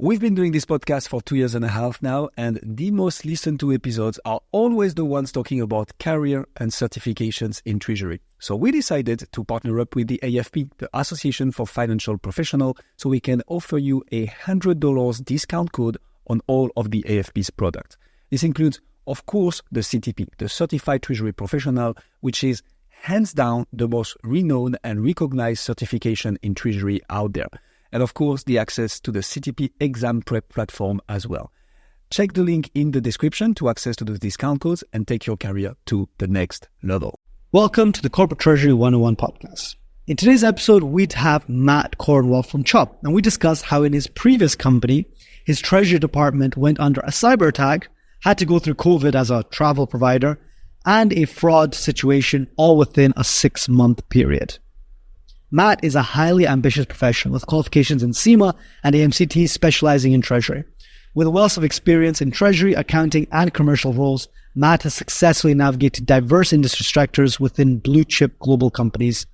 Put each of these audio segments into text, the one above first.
We've been doing this podcast for 2.5 years now, and the most listened to episodes are always the ones talking about career and certifications in Treasury. So we decided to partner up with the AFP, the Association for Financial Professionals, so we can offer you a $100 discount code on all of the AFP's products. This includes, of course, the CTP, the Certified Treasury Professional, which is hands down the most renowned and recognized certification in Treasury out there. And of course, the access to the CTP exam prep platform as well. Check the link in the description to access to those discount codes and take your career to the next level. Welcome to the Corporate Treasury 101 podcast. In today's episode, we'd have Matt Cornwall from Chubb, and we discuss how in his previous company, his Treasury Department went under a cyber attack, had to go through COVID as a travel provider, and a fraud situation all within a 6-month period. Matt is a highly ambitious professional with qualifications in EMEA and AMCT specializing in Treasury. With a wealth of experience in Treasury, accounting, and commercial roles, Matt has successfully navigated diverse industry sectors within blue-chip global companies.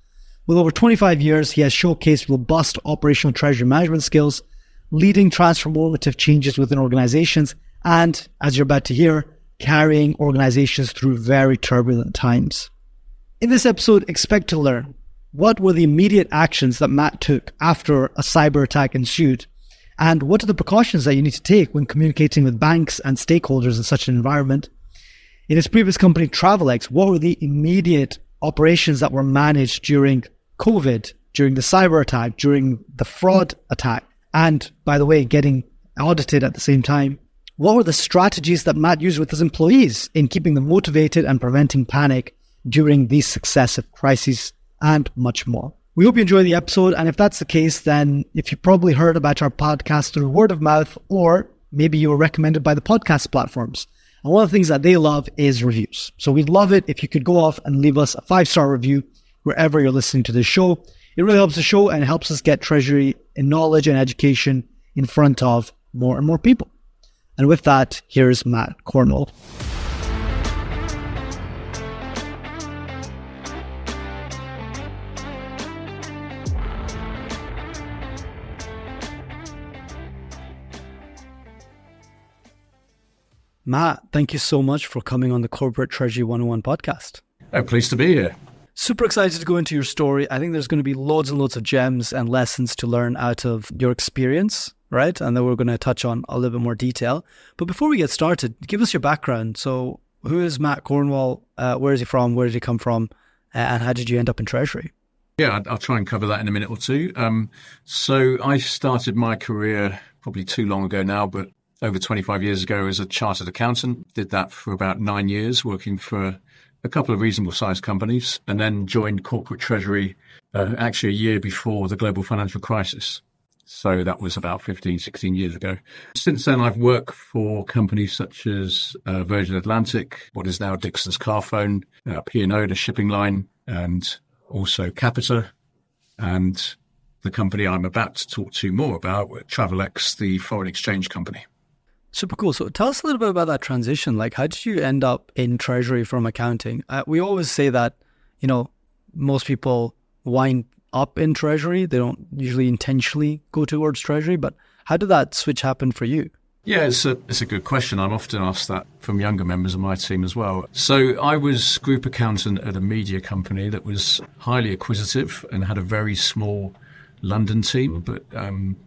With over 25 years, he has showcased robust operational Treasury management skills, leading transformative changes within organizations, and, as you're about to hear, carrying organizations through very turbulent times. In this episode, expect to learn what were the immediate actions that Matt took after a cyber attack ensued, and what are the precautions that you need to take when communicating with banks and stakeholders in such an environment. In his previous company, Travelex, what were the immediate operations that were managed during COVID, during the cyber attack, during the fraud attack, and, by the way, getting audited at the same time? What were the strategies that Matt used with his employees in keeping them motivated and preventing panic during these successive crises? And much more. We hope you enjoy the episode, and if that's the case, then if you probably heard about our podcast through word of mouth, or maybe you were recommended by the podcast platforms. And one of the things that they love is reviews. So we'd love it if you could go off and leave us a 5-star review wherever you're listening to this show. It really helps the show and helps us get Treasury and knowledge and education in front of more and more people. And with that, here's Matt Cornwall. Matt, thank you so much for coming on the Corporate Treasury 101 podcast. Oh, pleased to be here. Super excited to go into your story. I think there's going to be loads and loads of gems and lessons to learn out of your experience, right? And then we're going to touch on a little bit more detail. But before we get started, give us your background. So who is Matt Cornwall? Where is he from? Where did he come from? And how did you end up in Treasury? Yeah, I'll try and cover that in a minute or two. So I started my career probably too long ago now, but over 25 years ago as a chartered accountant. Did that for about 9 years, working for a couple of reasonable sized companies, and then joined Corporate Treasury actually a year before the global financial crisis. So that was about 15, 16 years ago. Since then, I've worked for companies such as Virgin Atlantic, what is now Dixon's Carphone, P&O, the shipping line, and also Capita, and the company I'm about to talk to more about, Travelex, the foreign exchange company. Super cool. So tell us a little bit about that transition. Like, how did you end up in Treasury from accounting? We always say that, most people wind up in Treasury. They don't usually intentionally go towards Treasury, but how did that switch happen for you? Yeah, it's a good question. I'm often asked that from younger members of my team as well. So I was group accountant at a media company that was highly acquisitive and had a very small London team, but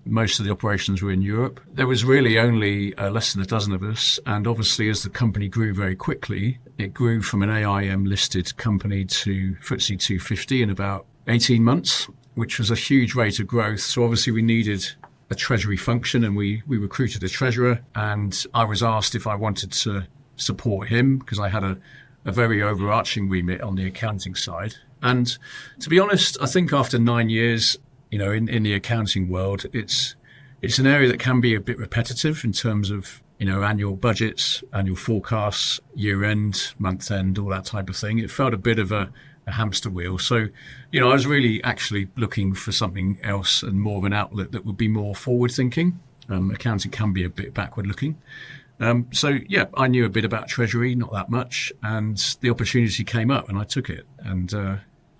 most of the operations were in Europe. There was really only less than a dozen of us, and obviously as the company grew very quickly, it grew from an AIM listed company to FTSE 250 in about 18 months, which was a huge rate of growth. So obviously we needed a treasury function, and we recruited a treasurer, and I was asked if I wanted to support him because I had a very overarching remit on the accounting side. And to be honest, I think after 9 years, in the accounting world, it's an area that can be a bit repetitive in terms of, annual budgets, annual forecasts, year end, month end, all that type of thing. It felt a bit of a hamster wheel. So, I was really actually looking for something else and more of an outlet that would be more forward thinking. Accounting can be a bit backward looking. So I knew a bit about Treasury, not that much, and the opportunity came up and I took it, and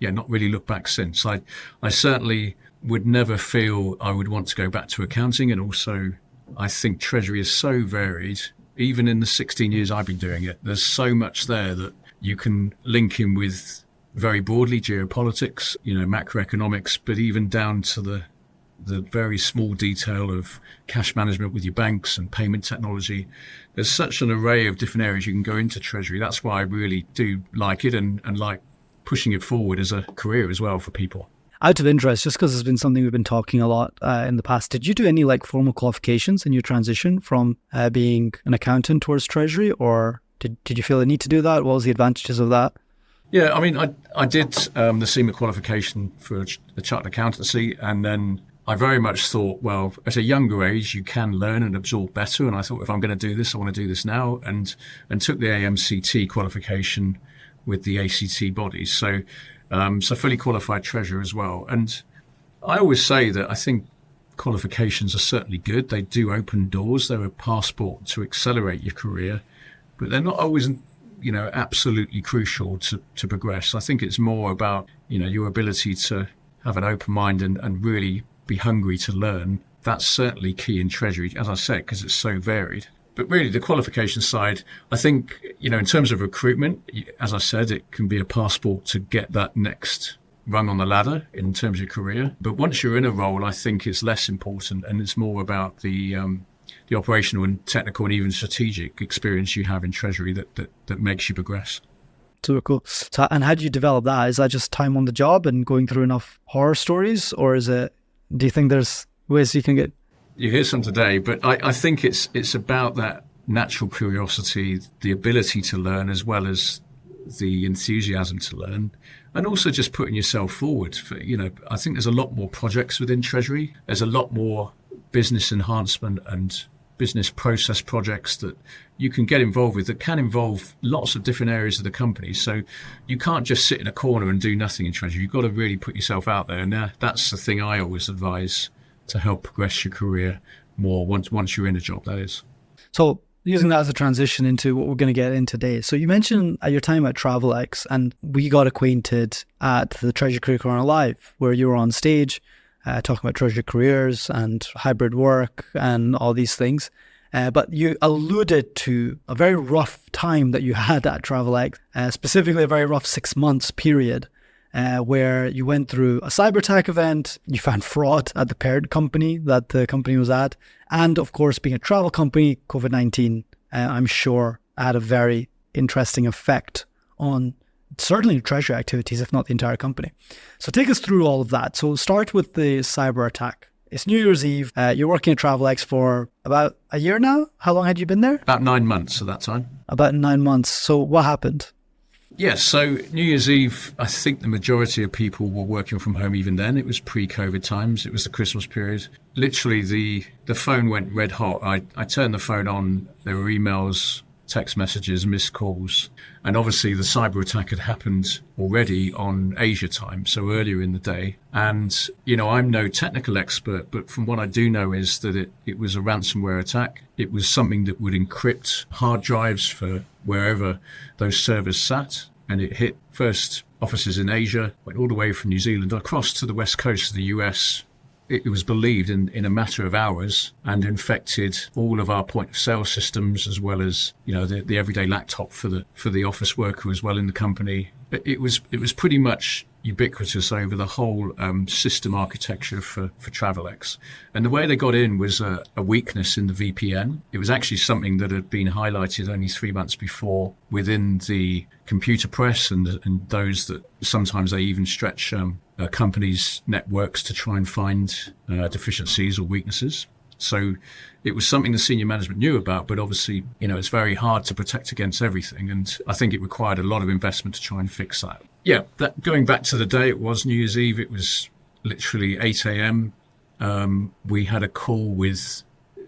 not really looked back since. I certainly would never feel I would want to go back to accounting, and also I think Treasury is so varied. Even in the 16 years I've been doing it, there's so much there that you can link in with very broadly geopolitics, macroeconomics, but even down to the very small detail of cash management with your banks and payment technology. There's such an array of different areas you can go into Treasury. That's why I really do like it and like pushing it forward as a career as well for people. Out of interest, just because it's been something we've been talking a lot in the past, did you do any formal qualifications in your transition from being an accountant towards Treasury, or did you feel the need to do that? What was the advantages of that? Yeah, I mean, I did the SEMA qualification for the chartered accountancy, and then I very much thought, well, at a younger age, you can learn and absorb better. And I thought, if I'm going to do this, I want to do this now, and took the AMCT qualification with the ACT bodies. So fully qualified treasurer as well. And I always say that I think qualifications are certainly good. They do open doors. They're a passport to accelerate your career, but they're not always absolutely crucial to progress. I think it's more about, your ability to have an open mind and really be hungry to learn. That's certainly key in Treasury, as I said, because it's so varied. But really, the qualification side, I think, in terms of recruitment, as I said, it can be a passport to get that next rung on the ladder in terms of your career. But once you're in a role, I think it's less important, and it's more about the operational and technical and even strategic experience you have in Treasury that makes you progress. Super cool. So, and how do you develop that? Is that just time on the job and going through enough horror stories, or do you think there's ways you can get? You hear some today, but I think it's about that natural curiosity, the ability to learn, as well as the enthusiasm to learn, and also just putting yourself forward. I think there's a lot more projects within Treasury. There's a lot more business enhancement and business process projects that you can get involved with that can involve lots of different areas of the company. So you can't just sit in a corner and do nothing in Treasury. You've got to really put yourself out there. And that's the thing I always advise to help progress your career more once you're in a job, that is. So using that as a transition into what we're going to get in today. So you mentioned at your time at Travelex, and we got acquainted at the Treasury Career Corner Live, where you were on stage talking about Treasury careers and hybrid work and all these things. But you alluded to a very rough time that you had at Travelex, specifically a very rough 6 months period, where you went through a cyberattack event, you found fraud at the parent company that the company was at, and of course, being a travel company, COVID-19, I'm sure, had a very interesting effect on certainly Treasury activities, if not the entire company. So take us through all of that. So start with the cyber attack. It's New Year's Eve. You're working at Travelex for about a year now. How long had you been there? About 9 months at that time. About 9 months. So what happened? Yes, so New Year's Eve, I think the majority of people were working from home even then. It was pre-COVID times. It was the Christmas period. Literally, the phone went red hot. I turned the phone on. There were emails, text messages, missed calls. And obviously the cyber attack had happened already on Asia time, so earlier in the day. And, I'm no technical expert, but from what I do know is that it was a ransomware attack. It was something that would encrypt hard drives for wherever those servers sat. And it hit first offices in Asia, went all the way from New Zealand across to the west coast of the US. It was believed in a matter of hours, and infected all of our point of sale systems, as well as the everyday laptop for the office worker as well in the company. It was pretty much ubiquitous over the whole system architecture for Travelex. And the way they got in was a weakness in the VPN. It was actually something that had been highlighted only 3 months before within the computer press, and those that sometimes they even stretch companies' networks to try and find deficiencies or weaknesses. So it was something the senior management knew about, but obviously, it's very hard to protect against everything. And I think it required a lot of investment to try and fix that. Yeah, going back to the day, it was New Year's Eve. It was literally 8 a.m. We had a call with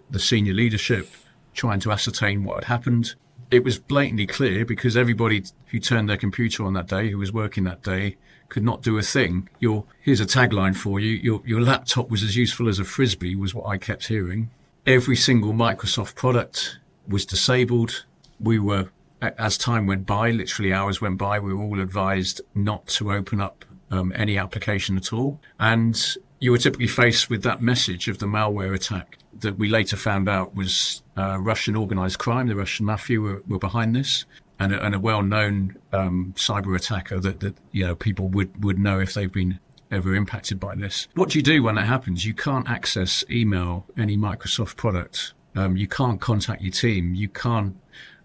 the senior leadership trying to ascertain what had happened. It was blatantly clear because everybody who turned their computer on that day, who was working that day, could not do a thing. Here's a tagline for you. Your laptop was as useful as a Frisbee, was what I kept hearing. Every single Microsoft product was disabled. We were, as time went by, literally hours went by, we were all advised not to open up any application at all. And you were typically faced with that message of the malware attack that we later found out was Russian organized crime. The Russian mafia were behind this, and a well-known cyber attacker that people would know if they've been ever impacted by this. What do you do when that happens? You can't access email, any Microsoft product. You can't contact your team. You can't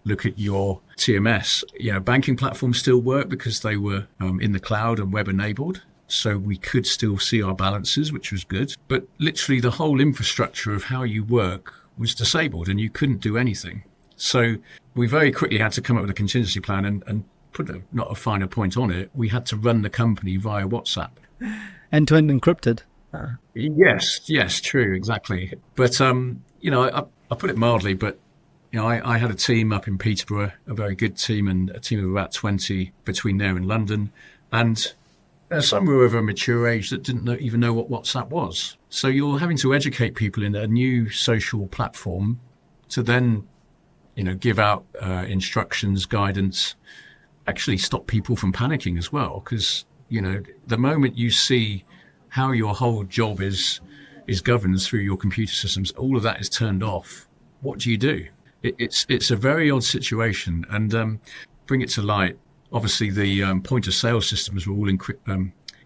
look at your TMS. Banking platforms still work because they were in the cloud and web enabled. So we could still see our balances, which was good. But literally the whole infrastructure of how you work was disabled and you couldn't do anything. So we very quickly had to come up with a contingency plan and put not a finer point on it. We had to run the company via WhatsApp. End-to-end encrypted. Yes, true, exactly. But, I put it mildly, but I had a team up in Peterborough, a very good team, and a team of about 20 between there and London. And some were of a mature age that didn't even know what WhatsApp was. So you're having to educate people in a new social platform to then, give out instructions, guidance, actually stop people from panicking as well. Because, the moment you see how your whole job is governed through your computer systems, all of that is turned off. What do you do? It's a very odd situation. And bring it to light, obviously the point of sale systems were all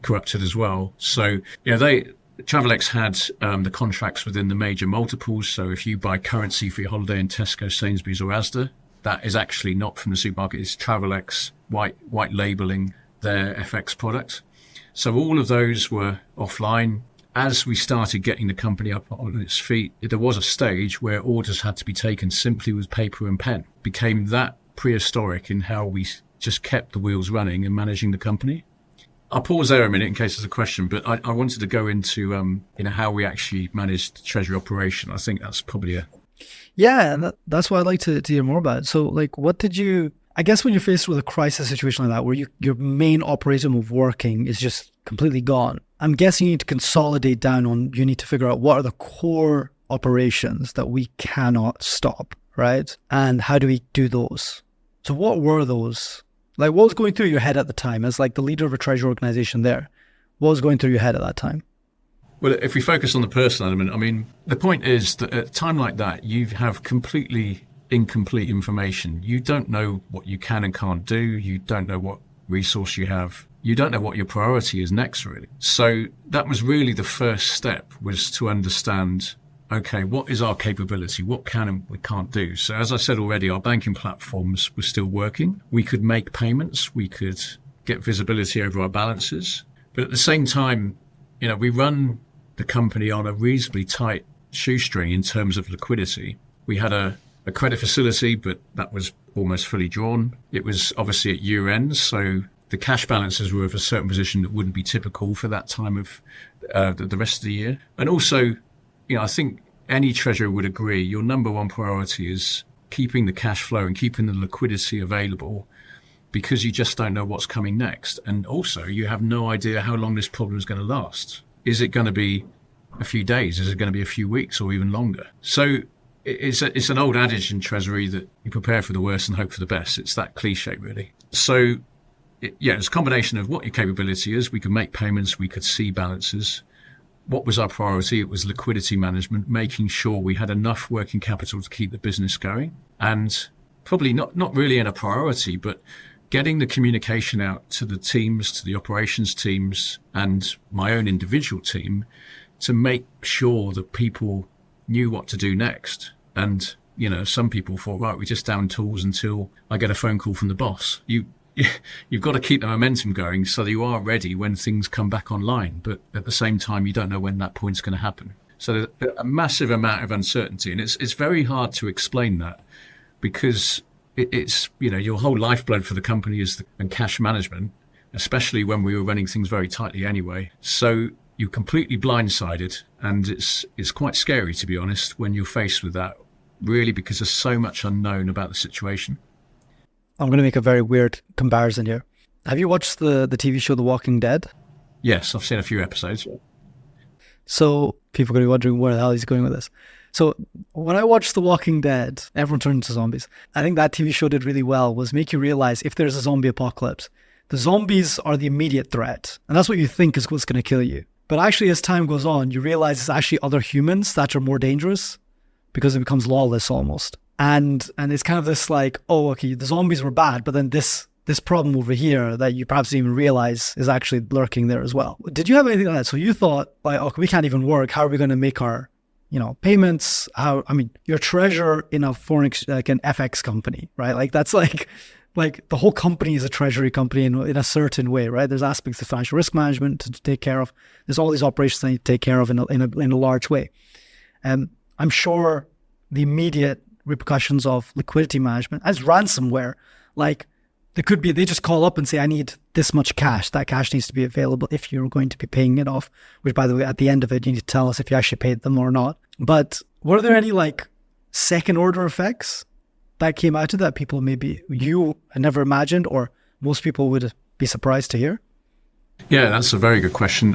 corrupted as well. So Travelex had the contracts within the major multiples. So if you buy currency for your holiday in Tesco, Sainsbury's or Asda, that is actually not from the supermarket. It's Travelex white labeling their FX product. So all of those were offline. As we started getting the company up on its feet, there was a stage where orders had to be taken simply with paper and pen. It became that prehistoric in how we just kept the wheels running and managing the company. I'll pause there a minute in case there's a question, but I wanted to go into how we actually managed treasury operation. I think that's probably that's what I'd like to hear more about. So, what did you? I guess when you're faced with a crisis situation like that, where your main operating of working is just completely gone, I'm guessing you need to consolidate down on. You need to figure out what are the core operations that we cannot stop, right? And how do we do those? So, what were those? What was going through your head at the time as the leader of a treasury organization there? What was going through your head at that time? Well, if we focus on the personal element, the point is that at a time like that, you have completely incomplete information. You don't know what you can and can't do. You don't know what resource you have. You don't know what your priority is next, really. So that was really the first step, was to understand, okay, what is our capability? What can and we can't do? So as I said already, our banking platforms were still working. We could make payments. We could get visibility over our balances. But at the same time, we run the company on a reasonably tight shoestring in terms of liquidity. We had a credit facility, but that was almost fully drawn. It was obviously at year end, so the cash balances were of a certain position that wouldn't be typical for that time of the rest of the year. And also, I think any treasurer would agree, your number one priority is keeping the cash flow and keeping the liquidity available, because you just don't know what's coming next. And also, you have no idea how long this problem is going to last. Is it going to be a few days? Is it going to be a few weeks or even longer? So it's an old adage in Treasury that you prepare for the worst and hope for the best. It's that cliche, really. So, it's a combination of what your capability is. We could make payments. We could see balances. What was our priority? It was liquidity management, making sure we had enough working capital to keep the business going. And probably not really in a priority, but getting the communication out to the teams, to the operations teams and my own individual team to make sure that people knew what to do next. And, some people thought, right, we just down tools until I get a phone call from the boss. You've got to keep the momentum going so that you are ready when things come back online. But at the same time, you don't know when that point's going to happen. So there's a massive amount of uncertainty. And it's very hard to explain that, because it's your whole lifeblood for the company is and cash management, especially when we were running things very tightly anyway. So you're completely blindsided. And it's quite scary, to be honest, when you're faced with that, really, because there's so much unknown about the situation. I'm going to make a very weird comparison here. Have you watched the TV show The Walking Dead? Yes, I've seen a few episodes. So people are going to be wondering where the hell he's going with this. So when I watched The Walking Dead, everyone turned into zombies. I think that TV show did really well was make you realize if there's a zombie apocalypse, the zombies are the immediate threat. And that's what you think is what's going to kill you. But actually, as time goes on, you realize it's actually other humans that are more dangerous because it becomes lawless almost. And it's kind of this like, oh, okay, the zombies were bad, but then this problem over here that you perhaps didn't even realize is actually lurking there as well. Did you have anything like that? So you thought, like, okay, we can't even work. How are we going to make our, payments? You're treasurer in a foreign, like an FX company, right? Like that's like the whole company is a treasury company in a certain way, right? There's aspects of financial risk management to take care of. There's all these operations that you take care of in a large way. I'm sure the immediate repercussions of liquidity management as ransomware, like they just call up and say, I need this much cash. That cash needs to be available if you're going to be paying it off, which by the way, at the end of it, you need to tell us if you actually paid them or not. But were there any like second order effects that came out of that people maybe you never imagined or most people would be surprised to hear? Yeah, that's a very good question.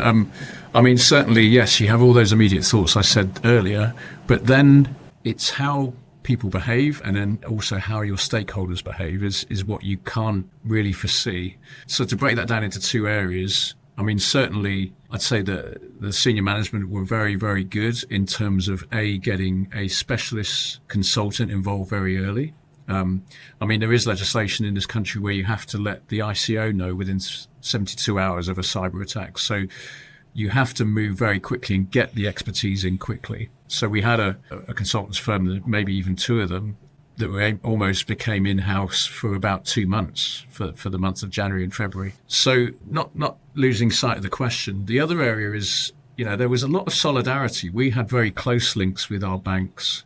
Certainly, yes, you have all those immediate thoughts I said earlier, but then it's how people behave and then also how your stakeholders behave is what you can't really foresee. So to break that down into two areas, certainly I'd say that the senior management were very, very good in terms of getting a specialist consultant involved very early. There is legislation in this country where you have to let the ICO know within 72 hours of a cyber attack. So you have to move very quickly and get the expertise in quickly. So we had a consultants firm, maybe even two of them, that almost became in-house for about 2 months for the month of January and February. So not losing sight of the question. The other area is, there was a lot of solidarity. We had very close links with our banks,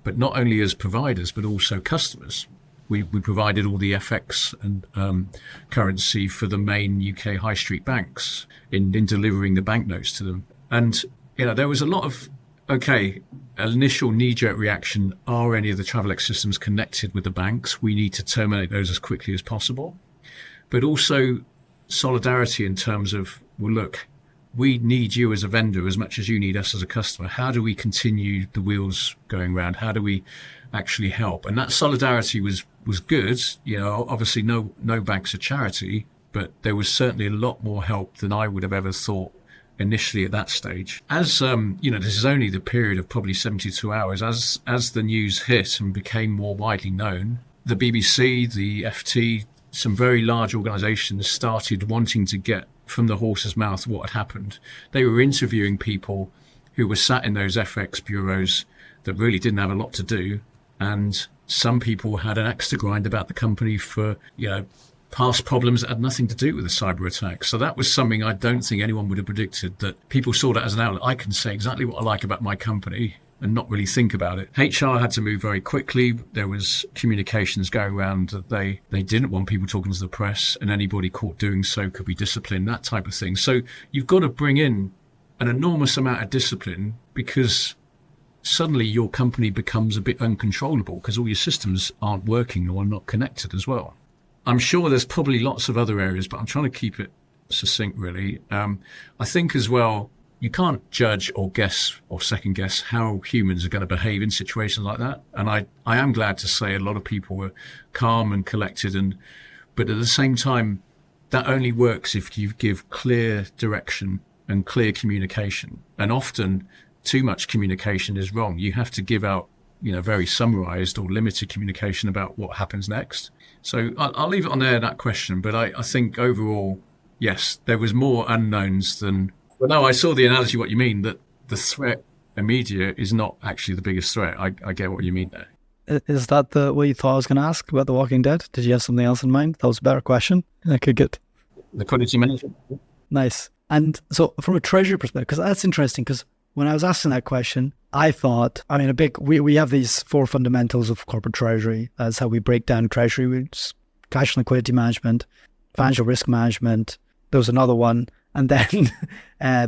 but not only as providers, but also customers. We provided all the FX and currency for the main UK high street banks in delivering the banknotes to them. And, there was a lot of, initial knee-jerk reaction, are any of the Travelex systems connected with the banks? We need to terminate those as quickly as possible. But also solidarity in terms of, well, look, we need you as a vendor as much as you need us as a customer. How do we continue the wheels going round? How do we actually help? And that solidarity was good. Obviously no bank's a charity, but there was certainly a lot more help than I would have ever thought initially at that stage. As this is only the period of probably 72 hours. As the news hit and became more widely known, the BBC, the FT, some very large organizations started wanting to get from the horse's mouth what had happened. They were interviewing people who were sat in those FX bureaus that really didn't have a lot to do. And some people had an axe to grind about the company for, past problems that had nothing to do with the cyber attack. So that was something I don't think anyone would have predicted, that people saw that as an outlet. I can say exactly what I like about my company and not really think about it. HR had to move very quickly. There was communications going around that they didn't want people talking to the press, and anybody caught doing so could be disciplined, that type of thing. So you've got to bring in an enormous amount of discipline, because suddenly your company becomes a bit uncontrollable because all your systems aren't working or are not connected as well. I'm sure there's probably lots of other areas, but I'm trying to keep it succinct, really. I think as well, you can't judge or guess or second guess how humans are going to behave in situations like that. And I am glad to say a lot of people were calm and collected, but at the same time, that only works if you give clear direction and clear communication. And often too much communication is wrong. You have to give out, very summarized or limited communication about what happens next. So I'll leave it on there, that question. But I think overall, yes, there was more unknowns than... Well, no, I saw the analogy, what you mean, that the threat immediate is not actually the biggest threat. I get what you mean there. Is that what you thought I was going to ask about The Walking Dead? Did you have something else in mind? That was a better question. I could get... Liquidity management. Nice. And so from a treasury perspective, because that's interesting, because when I was asking that question, I thought, we have these 4 fundamentals of corporate treasury. That's how we break down treasury, which is cash and liquidity management, financial risk management. There was another one. And then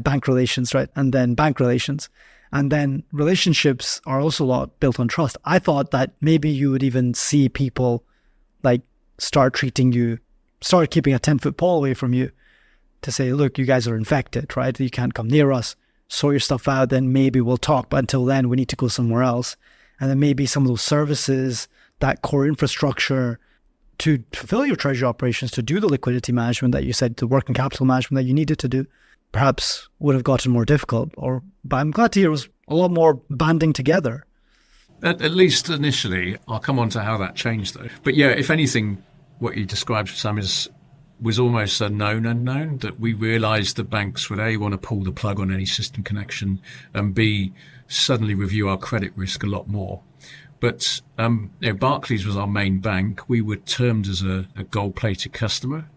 bank relations, right? And then bank relations. And then relationships are also a lot built on trust. I thought that maybe you would even see people like start keeping a 10-foot pole away from you to say, look, you guys are infected, right? You can't come near us. Sort your stuff out, then maybe we'll talk. But until then, we need to go somewhere else. And then maybe some of those services, that core infrastructure to fulfill your treasury operations, to do the liquidity management that you said, the working capital management that you needed to do, perhaps would have gotten more difficult. But I'm glad to hear it was a lot more banding together. At least initially. I'll come on to how that changed, though. But yeah, if anything, what you described, Sam, was almost a known unknown, that we realised that banks would, A, want to pull the plug on any system connection, and B, suddenly review our credit risk a lot more. But Barclays was our main bank. We were termed as a gold-plated customer.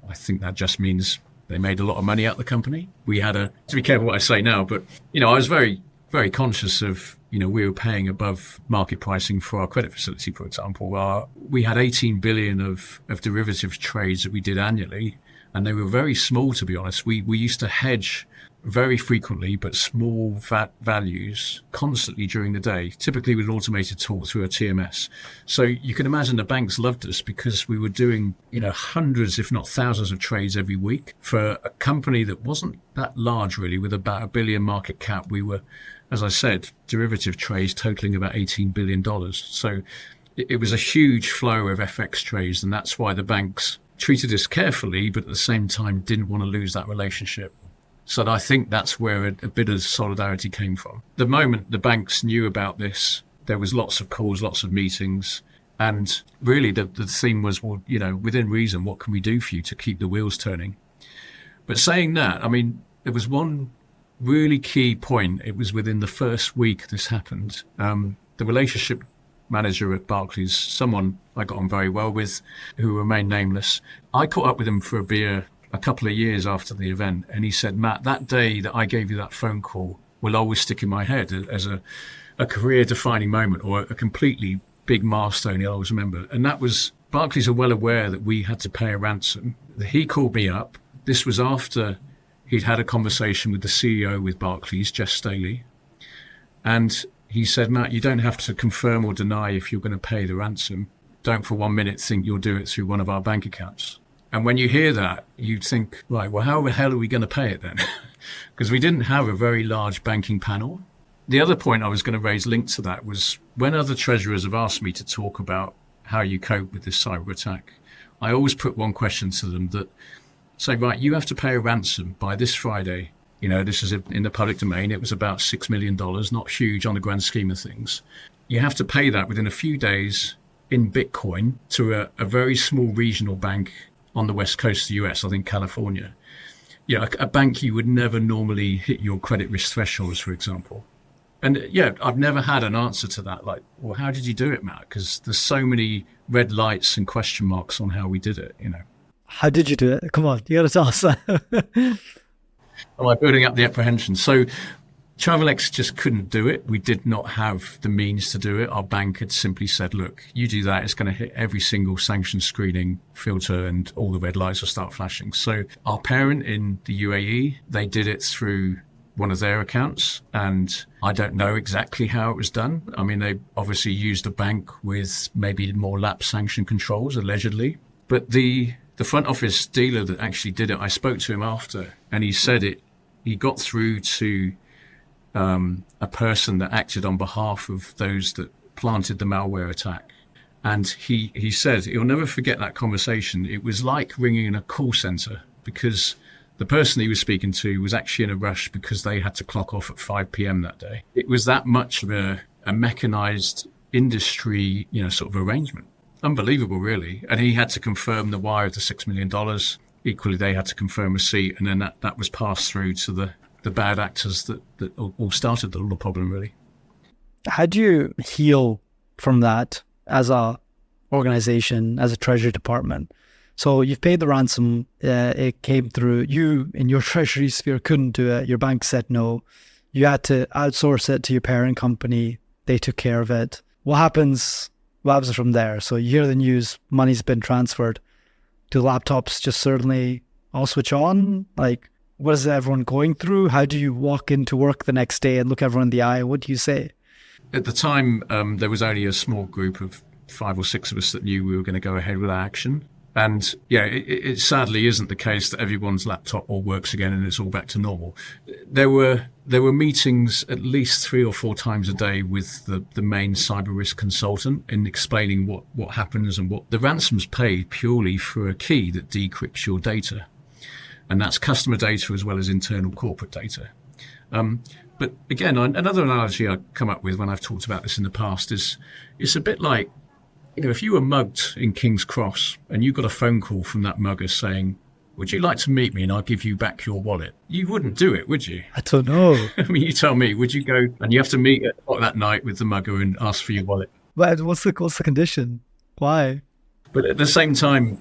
I think that just means they made a lot of money out of the company. We had to be careful what I say now, but, I was very, very conscious of, we were paying above market pricing for our credit facility, for example. We had 18 billion of derivative trades that we did annually, and they were very small, to be honest. We used to hedge very frequently, but small values constantly during the day, typically with an automated tool through a TMS. So you can imagine the banks loved us because we were doing, hundreds, if not thousands of trades every week. For a company that wasn't that large, really, with about $1 billion market cap, we were, as I said, derivative trades totaling about $18 billion. So it was a huge flow of FX trades, and that's why the banks treated us carefully, but at the same time didn't want to lose that relationship. So I think that's where a bit of solidarity came from. The moment the banks knew about this, there was lots of calls, lots of meetings. And really the theme was, well, within reason, what can we do for you to keep the wheels turning? But saying that, there was one really key point. It was within the first week this happened. The relationship manager at Barclays, someone I got on very well with, who remained nameless, I caught up with him for a beer a couple of years after the event, and he said, Matt, that day that I gave you that phone call will always stick in my head as a career-defining moment, or a completely big milestone he'll always remember. And that was, Barclays are well aware that we had to pay a ransom. He called me up. This was after he'd had a conversation with the CEO with Barclays, Jess Staley, and he said, Matt, you don't have to confirm or deny if you're going to pay the ransom. Don't for 1 minute think you'll do it through one of our bank accounts. And when you hear that, you'd think, right, well, how the hell are we going to pay it then? Because we didn't have a very large banking panel. The other point I was going to raise linked to that was when other treasurers have asked me to talk about how you cope with this cyber attack, I always put one question to them that say, right, you have to pay a ransom by this Friday. This is in the public domain. It was about $6 million, not huge on the grand scheme of things. You have to pay that within a few days in Bitcoin to a very small regional bank on the west coast of the US, I think California. A bank you would never normally hit your credit risk thresholds, for example. And I've never had an answer to that. Like, well, how did you do it, Matt? Because there's so many red lights and question marks on how we did it, How did you do it? Come on, you got to tell us. Am I building up the apprehension? So Travelex just couldn't do it. We did not have the means to do it. Our bank had simply said, look, you do that, it's going to hit every single sanction screening filter and all the red lights will start flashing. So our parent in the UAE, they did it through one of their accounts, and I don't know exactly how it was done. They obviously used a bank with maybe more lapse sanction controls, allegedly. But the front office dealer that actually did it, I spoke to him after, and he said he got through to a person that acted on behalf of those that planted the malware attack. And he said he'll never forget that conversation. It was like ringing in a call center, because the person he was speaking to was actually in a rush because they had to clock off at 5 p.m. that day. It was that much of a mechanized industry, sort of arrangement. Unbelievable, really. And he had to confirm the wire of the $6 million. Equally, they had to confirm receipt, and then that was passed through to the bad actors that all started the little problem, really. How do you heal from that as a organization, as a Treasury Department? So you've paid the ransom, it came through, you in your Treasury sphere couldn't do it, your bank said no, you had to outsource it to your parent company, they took care of it. What happens from there? So you hear the news, money's been transferred. Do laptops just suddenly all switch on? Like, what is everyone going through? How do you walk into work the next day and look everyone in the eye? What do you say? At the time, there was only a small group of 5 or 6 of us that knew we were going to go ahead with our action. And it sadly isn't the case that everyone's laptop all works again and it's all back to normal. There were meetings at least 3 or 4 times a day with the main cyber risk consultant in explaining what happens and what the ransom's paid purely for a key that decrypts your data. And that's customer data as well as internal corporate data. But again, another analogy I come up with when I've talked about this in the past is it's a bit like, if you were mugged in King's Cross and you got a phone call from that mugger saying, would you like to meet me and I'll give you back your wallet? You wouldn't do it, would you? I don't know. I mean, you tell me, would you go and you have to meet that night with the mugger and ask for your wallet? But what's the condition? Why? But at the same time,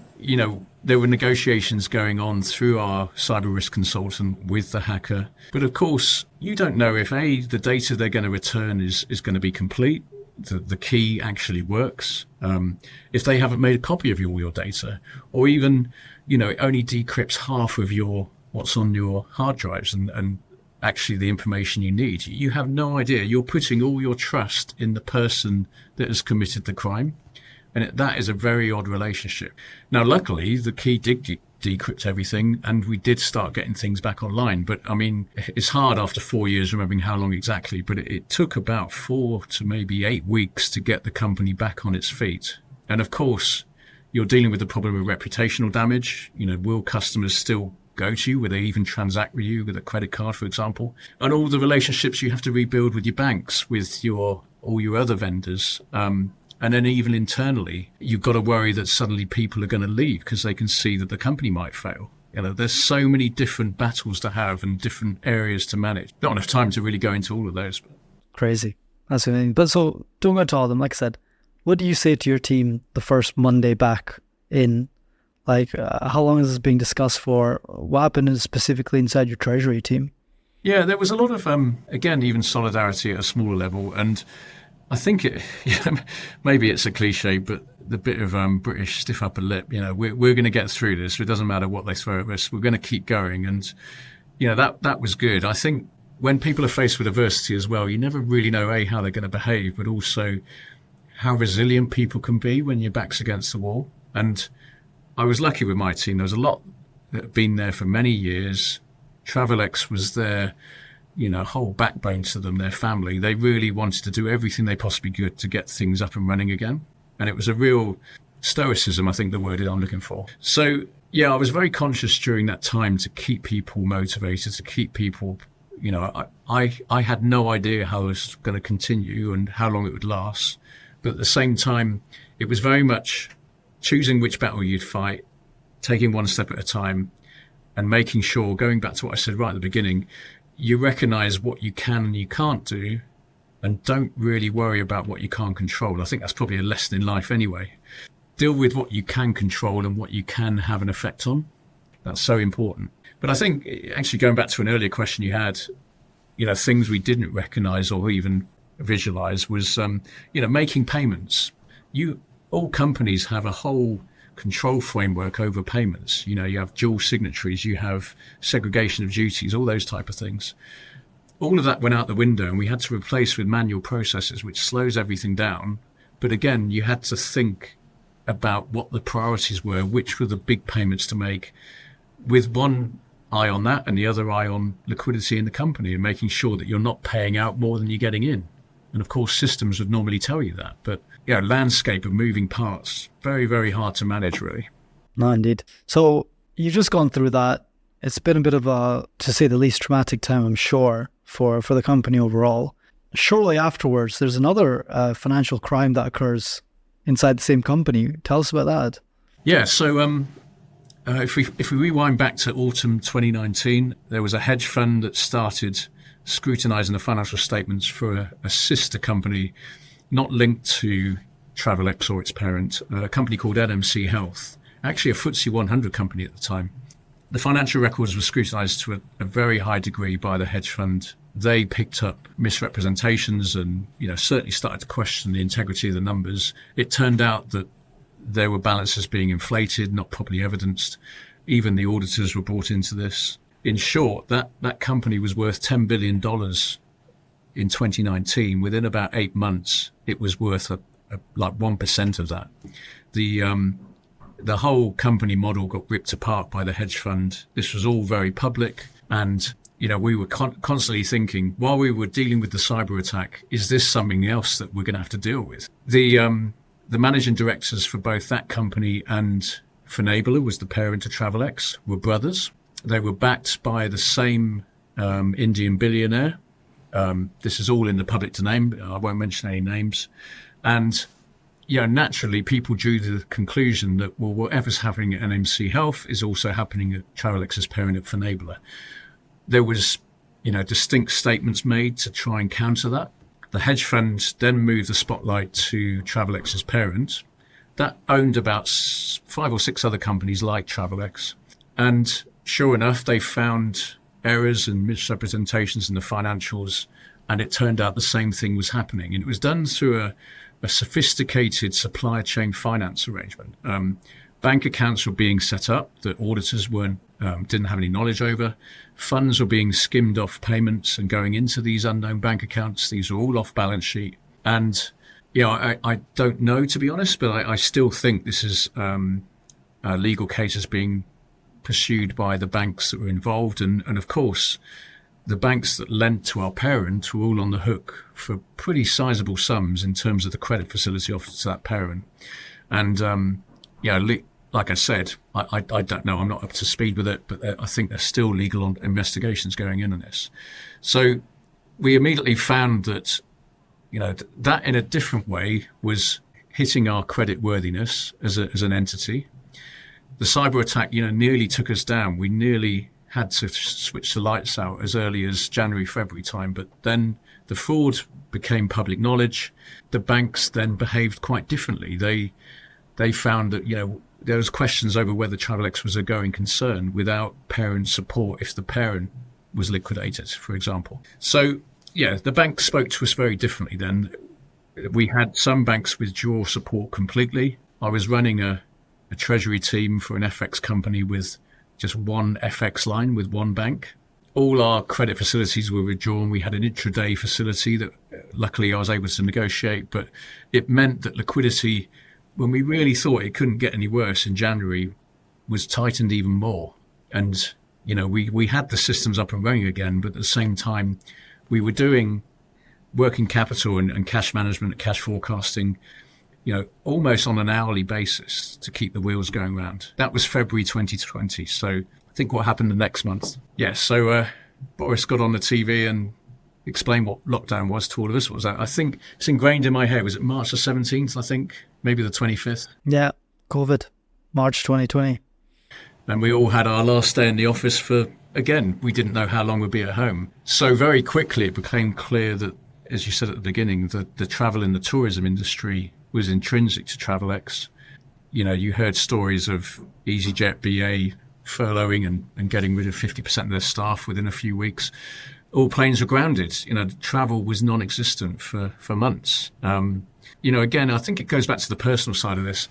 there were negotiations going on through our cyber risk consultant with the hacker. But of course, you don't know if the data they're going to return is going to be complete, the key actually works, if they haven't made a copy of all your data, or even, it only decrypts half of what's on your hard drives and actually the information you need. You have no idea. You're putting all your trust in the person that has committed the crime. And that is a very odd relationship. Now, luckily, the key did decrypt everything, and we did start getting things back online. But, I mean, it's hard after 4 years remembering how long exactly, but it took about 4 to maybe 8 weeks to get the company back on its feet. And, of course, you're dealing with the problem of reputational damage. Will customers still go to you? Will they even transact with you with a credit card, for example? And all the relationships you have to rebuild with your banks, with all your other vendors. And then even internally, you've got to worry that suddenly people are going to leave because they can see that the company might fail. There's so many different battles to have and different areas to manage. Not enough time to really go into all of those. Crazy. That's what I mean. But so don't go to all of them. Like I said, what do you say to your team the first Monday back in? Like, how long is this being discussed for? What happened specifically inside your treasury team? Yeah, there was a lot of, again, even solidarity at a smaller level. And I think maybe it's a cliche, but the bit of British stiff upper lip, we're going to get through this. It doesn't matter what they throw at us. We're going to keep going. And, that was good. I think when people are faced with adversity as well, you never really know, how they're going to behave, but also how resilient people can be when your back's against the wall. And I was lucky with my team. There was a lot that had been there for many years. Travelex was there. Whole backbone to them, their family. They really wanted to do everything they possibly could to get things up and running again. And it was a real stoicism, I think the word I'm looking for. So, I was very conscious during that time to keep people motivated, to keep people, I had no idea how it was going to continue and how long it would last. But at the same time, it was very much choosing which battle you'd fight, taking one step at a time, and making sure, going back to what I said right at the beginning, you recognize what you can and you can't do and don't really worry about what you can't control. I think that's probably a lesson in life anyway. Deal with what you can control and what you can have an effect on. That's so important. But I think actually going back to an earlier question you had, things we didn't recognize or even visualize was, making payments. All companies have a whole control framework over payments. You have dual signatories, you have segregation of duties, all those type of things. All of that went out the window and we had to replace with manual processes, which slows everything down. But again, you had to think about what the priorities were, which were the big payments to make, with one eye on that and the other eye on liquidity in the company and making sure that you're not paying out more than you're getting in. And of course, systems would normally tell you that. But landscape of moving parts, very, very hard to manage, really. No, indeed. So you've just gone through that. It's been a bit of a, to say the least, traumatic time, I'm sure, for the company overall. Shortly afterwards, there's another financial crime that occurs inside the same company. Tell us about that. Yeah, so if we rewind back to autumn 2019, there was a hedge fund that started scrutinizing the financial statements for a sister company not linked to Travelex or its parent, a company called LMC Health, actually a FTSE 100 company at the time. The financial records were scrutinized to a very high degree by the hedge fund. They picked up misrepresentations and, certainly started to question the integrity of the numbers. It turned out that there were balances being inflated, not properly evidenced. Even the auditors were brought into this. In short, that company was worth $10 billion in 2019. Within about 8 months, it was worth like 1% of that. The whole company model got ripped apart by the hedge fund. This was all very public. And, we were constantly thinking, while we were dealing with the cyber attack, is this something else that we're going to have to deal with? The managing directors for both that company and Finabler was the parent of Travelex, were brothers. They were backed by the same Indian billionaire. This is all in the public domain. I won't mention any names. And naturally, people drew the conclusion that, well, whatever's happening at NMC Health is also happening at Travelex's parent at Finabler. There was, distinct statements made to try and counter that. The hedge fund then moved the spotlight to Travelex's parent. That owned about 5 or 6 other companies like Travelex. And sure enough, they found errors and misrepresentations in the financials, and it turned out the same thing was happening. And it was done through a sophisticated supply chain finance arrangement. Bank accounts were being set up that auditors didn't have any knowledge over. Funds were being skimmed off payments and going into these unknown bank accounts. These are all off balance sheet. And I don't know, to be honest, but I still think this is legal cases being pursued by the banks that were involved. And of course, the banks that lent to our parent were all on the hook for pretty sizable sums in terms of the credit facility offered to that parent. And, like I said, I don't know, I'm not up to speed with it, but I think there's still legal investigations going in on this. So we immediately found that, that in a different way was hitting our credit worthiness as an entity. The cyber attack, nearly took us down. We nearly had to switch the lights out as early as January, February time. But then the fraud became public knowledge. The banks then behaved quite differently. They found that, there was questions over whether Travelex was a going concern without parent support if the parent was liquidated, for example. So, the bank spoke to us very differently then. We had some banks withdraw support completely. I was running a treasury team for an FX company with just one FX line with one bank. All our credit facilities were withdrawn. We had an intraday facility that luckily I was able to negotiate, but it meant that liquidity, when we really thought it couldn't get any worse in January, was tightened even more. And, we had the systems up and running again, but at the same time, we were doing working capital and cash management, cash forecasting, almost on an hourly basis to keep the wheels going round. That was February 2020. So I think what happened the next month. So Boris got on the TV and explained what lockdown was to all of us. What was that? I think it's ingrained in my head. Was it March the 17th, I think? Maybe the 25th? Yeah, COVID, March 2020. And we all had our last day in the office for, again, we didn't know how long we'd be at home. So very quickly it became clear that, as you said at the beginning, that the travel and the tourism industry was intrinsic to Travelex. You heard stories of EasyJet, BA furloughing and getting rid of 50% of their staff within a few weeks. All planes were grounded. Travel was non-existent for months. Again, I think it goes back to the personal side of this.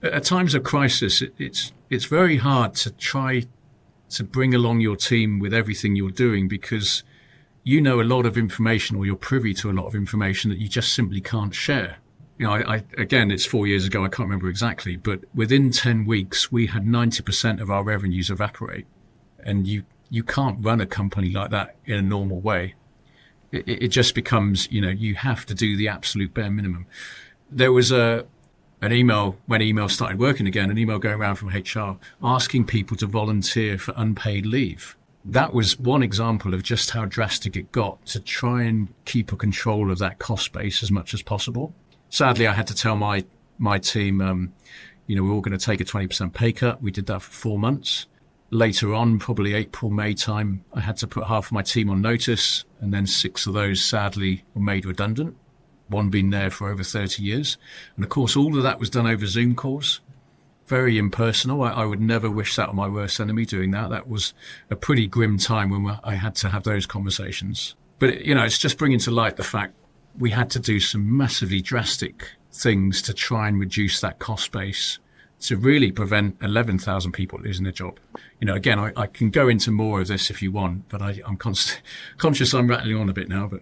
At times of crisis, it's very hard to try to bring along your team with everything you're doing because a lot of information, or you're privy to a lot of information that you just simply can't share. Again, it's 4 years ago, I can't remember exactly, but within 10 weeks, we had 90% of our revenues evaporate. And you can't run a company like that in a normal way. It just becomes, you have to do the absolute bare minimum. There was an email, when email started working again, an email going around from HR asking people to volunteer for unpaid leave. That was one example of just how drastic it got to try and keep a control of that cost base as much as possible. Sadly, I had to tell my team, we're all going to take a 20% pay cut. We did that for 4 months. Later on, probably April, May time, I had to put half of my team on notice, and then 6 of those sadly were made redundant, one being there for over 30 years. And of course, all of that was done over Zoom calls, very impersonal. I would never wish that on my worst enemy doing that. That was a pretty grim time when I had to have those conversations. But, it's just bringing to light the fact we had to do some massively drastic things to try and reduce that cost base to really prevent 11,000 people losing their job. Again, I can go into more of this if you want, but I'm conscious I'm rattling on a bit now. But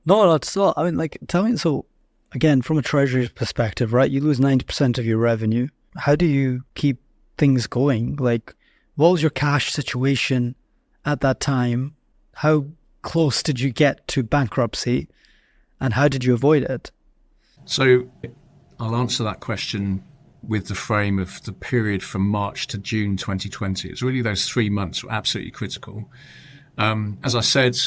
no, not at all. I mean, tell me, so again, from a treasury perspective, right, you lose 90% of your revenue. How do you keep things going? What was your cash situation at that time? How close did you get to bankruptcy, and how did you avoid it? So I'll answer that question with the frame of the period from March to June 2020. It's really those 3 months were absolutely critical. As I said,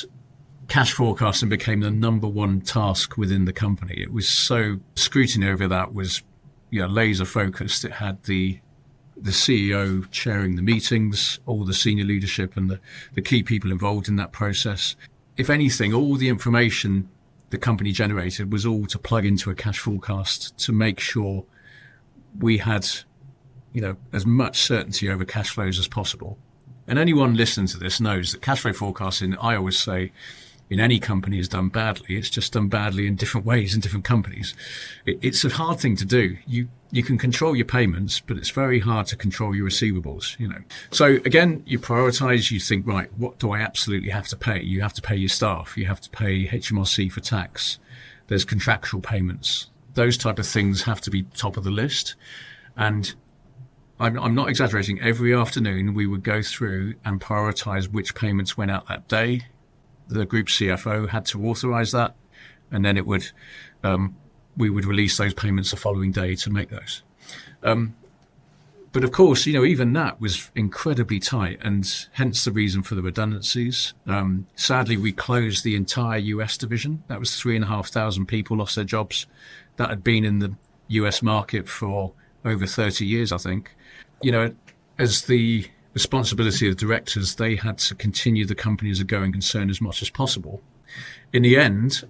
cash forecasting became the number one task within the company. It was so scrutiny over that was, laser focused. It had the CEO chairing the meetings, all the senior leadership and the key people involved in that process. If anything, all the information the company generated was all to plug into a cash forecast to make sure we had, as much certainty over cash flows as possible. And anyone listening to this knows that cash flow forecasting, I always say, in any company is done badly. It's just done badly in different ways in different companies. It's a hard thing to do. You can control your payments, but it's very hard to control your receivables, So again, you prioritize, you think, right, what do I absolutely have to pay? You have to pay your staff. You have to pay HMRC for tax. There's contractual payments. Those type of things have to be top of the list. And I'm not exaggerating. Every afternoon we would go through and prioritize which payments went out that day. The group CFO had to authorize that, and then we would release those payments the following day to make those. But of course, even that was incredibly tight, and hence the reason for the redundancies. Sadly, we closed the entire US division. That was 3,500 people lost their jobs. That had been in the US market for over 30 years, I think. As the responsibility of directors, they had to continue the company as a going concern as much as possible. In the end,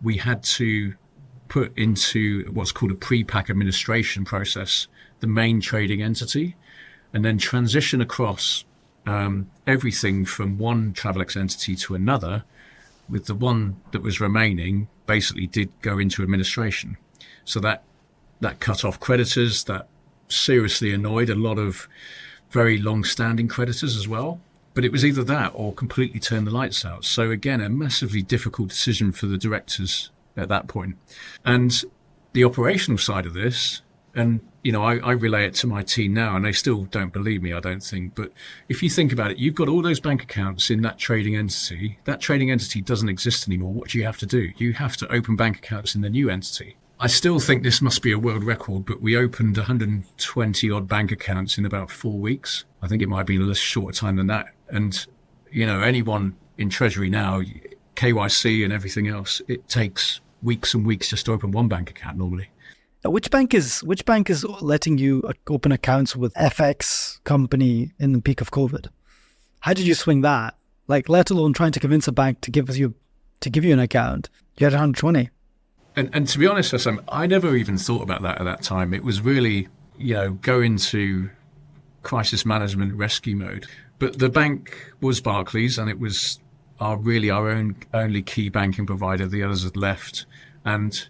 we had to put into what's called a pre-pack administration process, the main trading entity, and then transition across everything from one Travelex entity to another, with the one that was remaining basically did go into administration. So that cut off creditors, that seriously annoyed a lot of very long-standing creditors as well. But it was either that or completely turn the lights out. So again, a massively difficult decision for the directors at that point. And the operational side of this, and I relay it to my team now, and they still don't believe me, I don't think. But if you think about it, you've got all those bank accounts in that trading entity. That trading entity doesn't exist anymore. What do you have to do? You have to open bank accounts in the new entity. I still think this must be a world record, but we opened 120 odd bank accounts in about 4 weeks. I think it might be a little shorter time than that. And, anyone in Treasury now, KYC and everything else, it takes weeks and weeks just to open one bank account normally. Which bank is letting you open accounts with FX company in the peak of COVID? How did you swing that? Let alone trying to convince a bank to give you an account. You had 120. And to be honest, Sam, I never even thought about that at that time. It was really, go into crisis management rescue mode. But the bank was Barclays, and it was our only key banking provider. The others had left. And,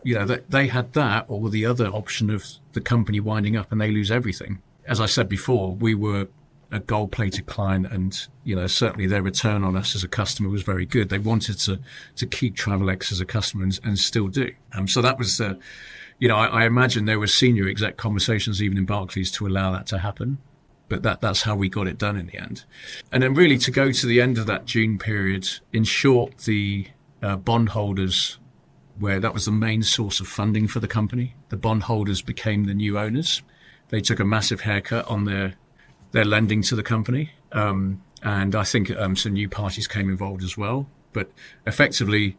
they had that or the other option of the company winding up and they lose everything. As I said before, we were a gold-plated client, and certainly their return on us as a customer was very good. They wanted to keep Travelex as a customer and still do. So that was, I imagine there were senior exec conversations even in Barclays to allow that to happen. But that's how we got it done in the end. And then really to go to the end of that June period, in short, the bondholders, where that was the main source of funding for the company, the bondholders became the new owners. They took a massive haircut on their lending to the company. And I think some new parties came involved as well. But effectively,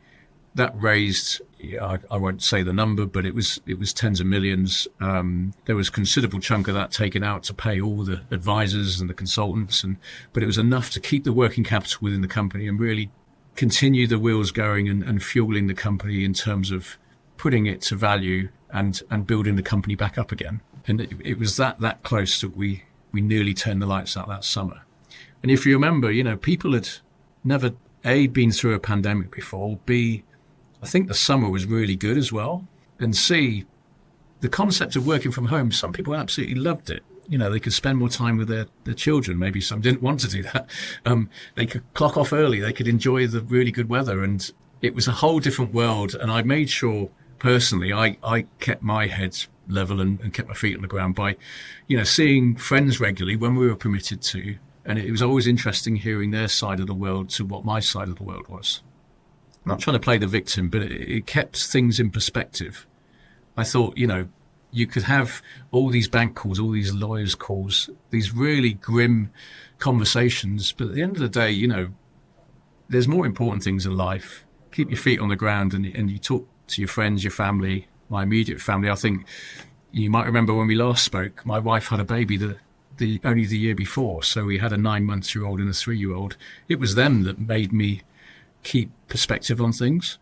that raised, I won't say the number, but it was tens of millions. There was a considerable chunk of that taken out to pay all the advisors and the consultants, but it was enough to keep the working capital within the company and really continue the wheels going and fueling the company in terms of putting it to value and building the company back up again. And it was that close that we nearly turned the lights out that summer. And if you remember, people had never, A, been through a pandemic before, B, I think the summer was really good as well, and C, the concept of working from home, some people absolutely loved it. They could spend more time with their children. Maybe some didn't want to do that. They could clock off early. They could enjoy the really good weather. And it was a whole different world. And I made sure, personally, I kept my head level and kept my feet on the ground by, seeing friends regularly when we were permitted to. And it was always interesting hearing their side of the world to what my side of the world was. I'm not trying to play the victim, but it kept things in perspective. I thought, You could have all these bank calls, all these lawyers calls, these really grim conversations. But at the end of the day, there's more important things in life. Keep your feet on the ground and you talk to your friends, your family, my immediate family. I think you might remember when we last spoke, my wife had a baby only the year before. So we had a 9-month-old and a 3-year-old. It was them that made me keep perspective on things.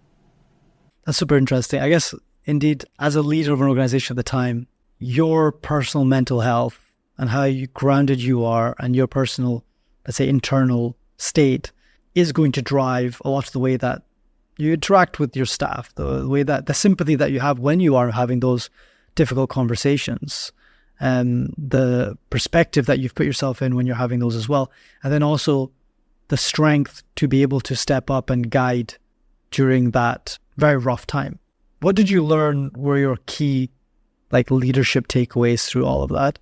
That's super interesting. I guess, indeed, as a leader of an organization at the time, your personal mental health and how grounded you are and your personal, let's say, internal state is going to drive a lot of the way that you interact with your staff, the way that the sympathy that you have when you are having those difficult conversations, and the perspective that you've put yourself in when you're having those as well. And then also the strength to be able to step up and guide during that very rough time. What did you learn were your key leadership takeaways through all of that?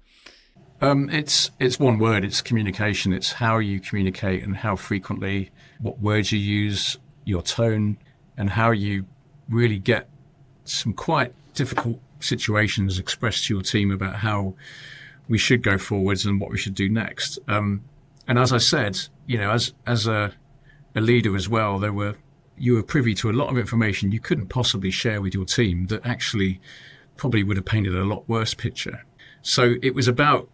It's one word, it's communication. It's how you communicate and how frequently, what words you use, your tone, and how you really get some quite difficult situations expressed to your team about how we should go forwards and what we should do next. And as I said, as a leader as well, you were privy to a lot of information you couldn't possibly share with your team that actually probably would have painted a lot worse picture. So it was about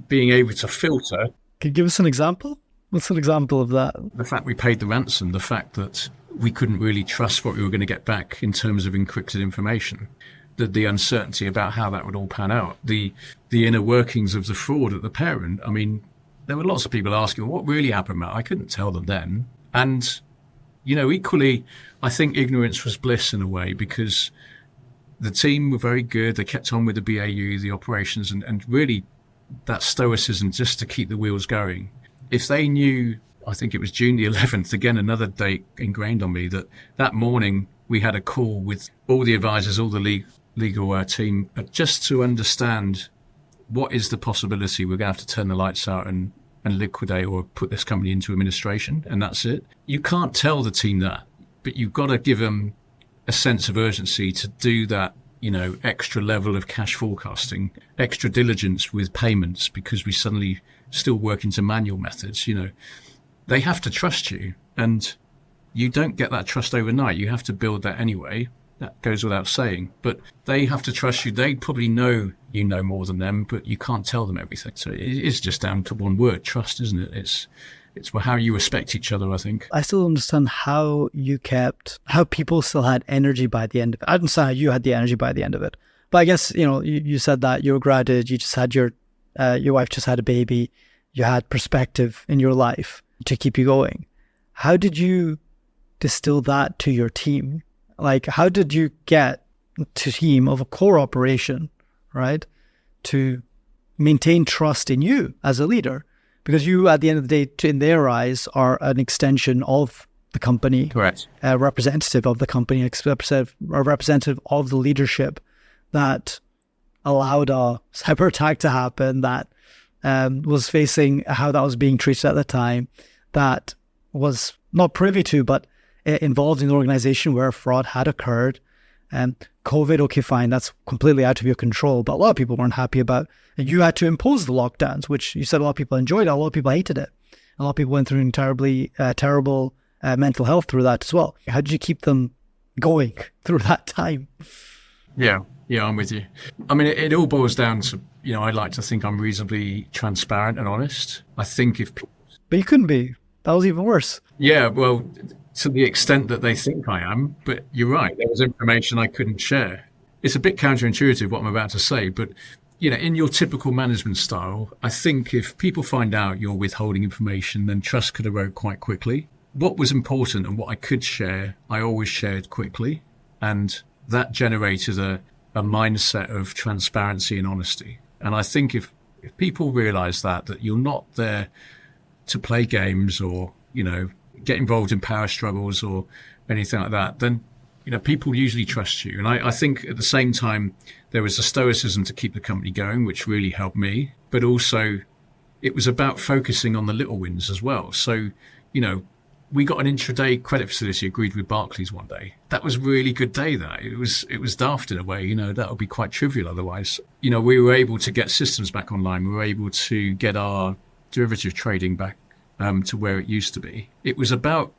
being able to filter. Can you give us an example? What's an example of that? The fact we paid the ransom, the fact that we couldn't really trust what we were going to get back in terms of encrypted information, the uncertainty about how that would all pan out, the inner workings of the fraud at the parent. I mean, there were lots of people asking, what really happened, Matt? I couldn't tell them then. And, equally, I think ignorance was bliss in a way, because the team were very good. They kept on with the BAU, the operations, and really that stoicism just to keep the wheels going. If they knew, I think it was June the 11th, again, another date ingrained on me, that morning we had a call with all the advisors, all the legal team, just to understand what is the possibility we're going to have to turn the lights out and liquidate or put this company into administration, and that's it. You can't tell the team that, but you've got to give them a sense of urgency to do that, extra level of cash forecasting, extra diligence with payments, because we suddenly still work into manual methods. They have to trust you, and you don't get that trust overnight. You have to build that anyway. That goes without saying, but they have to trust you. They probably know you know more than them, but you can't tell them everything. So it is just down to one word, trust, isn't it? It's how you respect each other, I think. I still understand how people still had energy by the end of it. I don't understand how you had the energy by the end of it. But I guess, you said that you were grounded, you just had your wife just had a baby, you had perspective in your life to keep you going. How did you distill that to your team? How did you get to team of a core operation, right, to maintain trust in you as a leader? Because you, at the end of the day, in their eyes, are an extension of the company. Correct. A representative of the company, a representative of the leadership that allowed a cyber attack to happen, that was facing how that was being treated at the time, that was not privy to, but involved in the organization where fraud had occurred. COVID, okay, fine, that's completely out of your control, but a lot of people weren't happy about, and you had to impose the lockdowns, which you said a lot of people enjoyed, a lot of people hated it. A lot of people went through terrible mental health through that as well. How did you keep them going through that time? Yeah, I'm with you. I mean, it all boils down to, I like to think I'm reasonably transparent and honest. I think But you couldn't be. That was even worse. Yeah, well, to the extent that they think I am, but you're right, there was information I couldn't share. It's a bit counterintuitive what I'm about to say, but in your typical management style, I think if people find out you're withholding information, then trust could erode quite quickly. What was important and what I could share, I always shared quickly, and that generated a mindset of transparency and honesty. And I think if people realize that you're not there to play games or, get involved in power struggles or anything like that, then, people usually trust you. And I think at the same time, there was a stoicism to keep the company going, which really helped me. But also, it was about focusing on the little wins as well. So, we got an intraday credit facility agreed with Barclays one day. That was a really good day. That it was daft in a way. That would be quite trivial otherwise. We were able to get systems back online. We were able to get our derivative trading back to where it used to be. It was about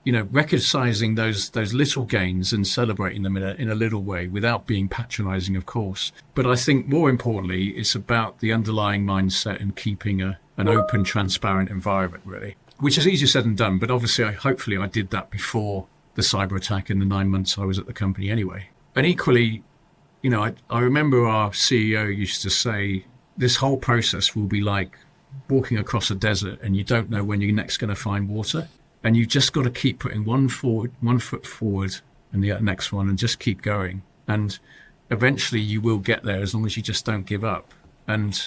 recognizing those little gains and celebrating them in a little way without being patronizing, of course. But I think more importantly, it's about the underlying mindset and keeping an open, transparent environment, really, which is easier said than done. But obviously, hopefully I did that before the cyber attack in the 9 months I was at the company anyway. And equally, I remember our CEO used to say, this whole process will be like walking across a desert and you don't know when you're next going to find water. And you just got to keep putting one foot forward and the next one and just keep going. And eventually you will get there as long as you just don't give up. And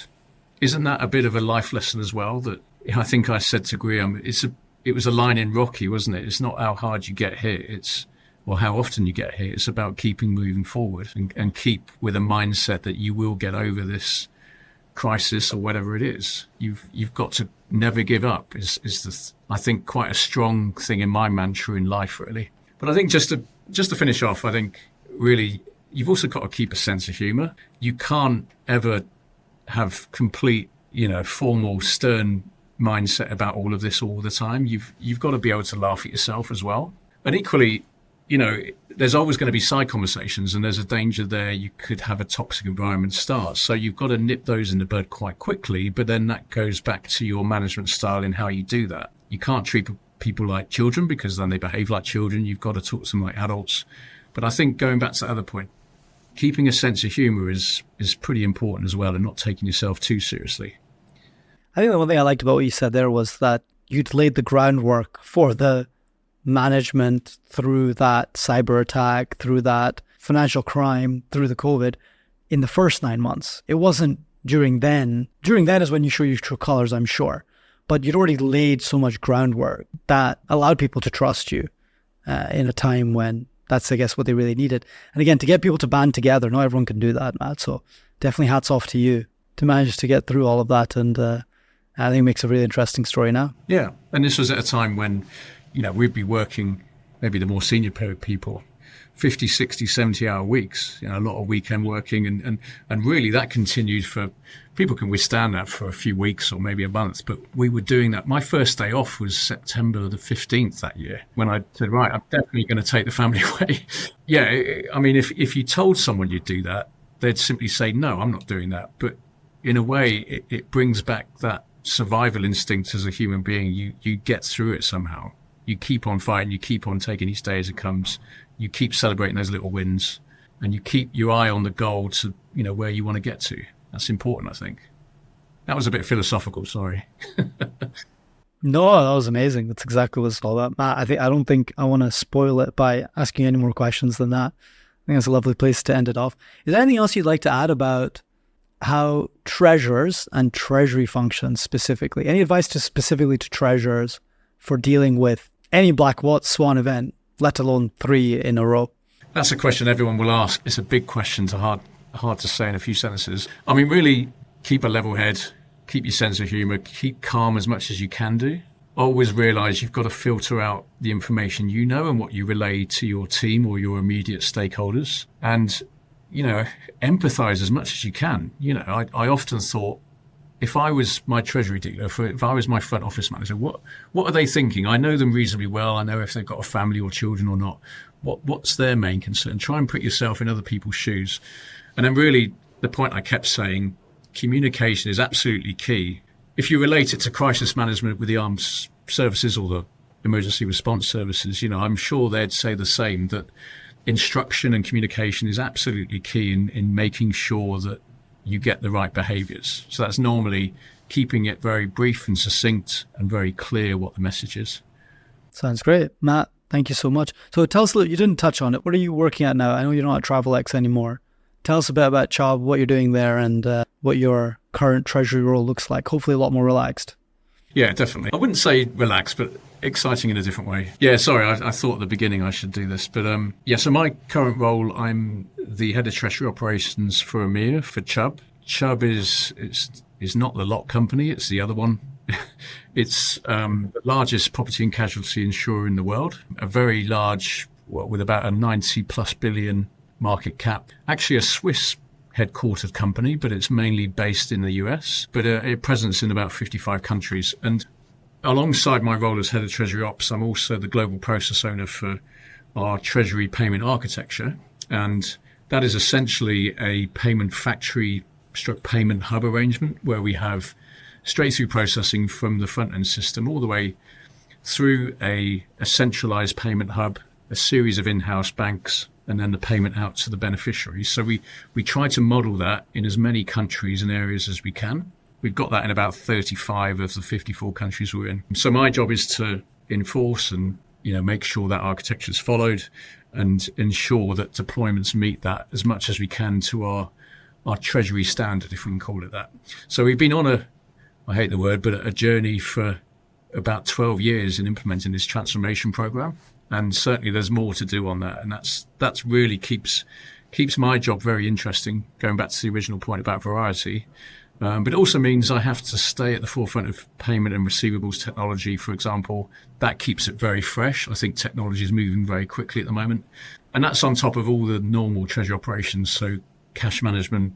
isn't that a bit of a life lesson as well? That I think I said to Graham, it was a line in Rocky, wasn't it? It's not how hard you get hit, or how often you get hit. It's about keeping moving forward and keep with a mindset that you will get over this crisis or whatever it is. You've got to never give up I think quite a strong thing in my mantra in life, really. But I think just to finish off, I think really you've also got to keep a sense of humor. You can't ever have complete, formal, stern mindset about all of this all the time. You've got to be able to laugh at yourself as well. And equally, there's always going to be side conversations, and there's a danger there you could have a toxic environment start. So you've got to nip those in the bud quite quickly, but then that goes back to your management style in how you do that. You can't treat people like children because then they behave like children. You've got to talk to them like adults. But I think going back to the other point, keeping a sense of humor is pretty important as well, and not taking yourself too seriously. I think the one thing I liked about what you said there was that you'd laid the groundwork for the management through that cyber attack, through that financial crime, through the COVID in the first 9 months. It wasn't during then. During then is when you show your true colors, I'm sure. But you'd already laid so much groundwork that allowed people to trust you in a time when that's, I guess, what they really needed. And again, to get people to band together, not everyone can do that, Matt. So definitely hats off to you to manage to get through all of that. And I think it makes a really interesting story now. Yeah. And this was at a time when, we'd be working, maybe the more senior people, 50, 60, 70-hour weeks, a lot of weekend working. And really that continued for, people can withstand that for a few weeks or maybe a month, but we were doing that. My first day off was September the 15th that year, when I said, right, I'm definitely going to take the family away. Yeah, I mean, if you told someone you'd do that, they'd simply say, no, I'm not doing that. But in a way, it brings back that survival instinct as a human being. You get through it somehow. You keep on fighting, you keep on taking each day as it comes. You keep celebrating those little wins, and you keep your eye on the goal to, where you want to get to. That's important, I think. That was a bit philosophical, sorry. No, that was amazing. That's exactly what it's all about. Matt, I don't think I want to spoil it by asking you any more questions than that. I think that's a lovely place to end it off. Is there anything else you'd like to add about how treasurers and treasury functions specifically, any advice specifically to treasurers for dealing with any black swan event, let alone 3 in a row? That's a question everyone will ask. It's a big question, hard to say in a few sentences. I mean, really keep a level head, keep your sense of humor, keep calm as much as you can do. Always realize you've got to filter out the information and what you relay to your team or your immediate stakeholders. And, empathize as much as you can. I often thought, if I was my treasury dealer, if I was my front office manager, what are they thinking? I know them reasonably well. I know if they've got a family or children or not. What's their main concern? Try and put yourself in other people's shoes. And then really the point I kept saying, communication is absolutely key. If you relate it to crisis management with the armed services or the emergency response services, I'm sure they'd say the same, that instruction and communication is absolutely key in making sure that you get the right behaviors. So that's normally keeping it very brief and succinct and very clear what the message is. Sounds great. Matt, thank you so much. So tell us a little, you didn't touch on it. What are you working at now? I know you're not at Travelex anymore. Tell us a bit about Chubb, what you're doing there, and what your current treasury role looks like. Hopefully a lot more relaxed. Yeah, definitely. I wouldn't say relaxed, but exciting in a different way. Yeah, sorry, I thought at the beginning I should do this. But so my current role, I'm the Head of Treasury Operations for EMEA for Chubb. Chubb is not the lot company, it's the other one. It's the largest property and casualty insurer in the world, a very large, with about a 90 plus billion market cap. Actually a Swiss headquartered company, but it's mainly based in the US, but a presence in about 55 countries. And alongside my role as Head of Treasury Ops, I'm also the global process owner for our Treasury payment architecture. And that is essentially a payment factory / payment hub arrangement where we have straight through processing from the front end system all the way through a centralized payment hub, a series of in-house banks, and then the payment out to the beneficiaries. So we try to model that in as many countries and areas as we can. We've got that in about 35 of the 54 countries we're in. So my job is to enforce and make sure that architecture is followed and ensure that deployments meet that as much as we can to our treasury standard, if we can call it that. So we've been on I hate the word, but a journey for about 12 years in implementing this transformation program. And certainly there's more to do on that. And that's really keeps my job very interesting, going back to the original point about variety. But it also means I have to stay at the forefront of payment and receivables technology, for example. That keeps it very fresh. I think technology is moving very quickly at the moment. And that's on top of all the normal treasury operations. So cash management,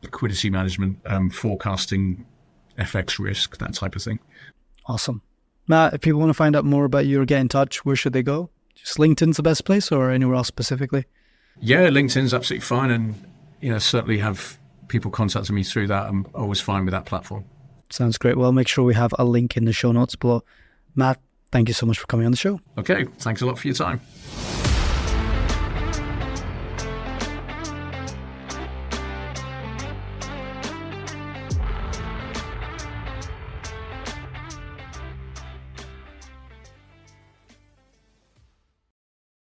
liquidity management, forecasting, FX risk, that type of thing. Awesome. Matt, if people want to find out more about you or get in touch, where should they go? Just LinkedIn's the best place or anywhere else specifically? Yeah, LinkedIn's absolutely fine. And, certainly have people contacting me through that. I'm always fine with that platform. Sounds great. Well, make sure we have a link in the show notes below. Matt, thank you so much for coming on the show. Okay. Thanks a lot for your time.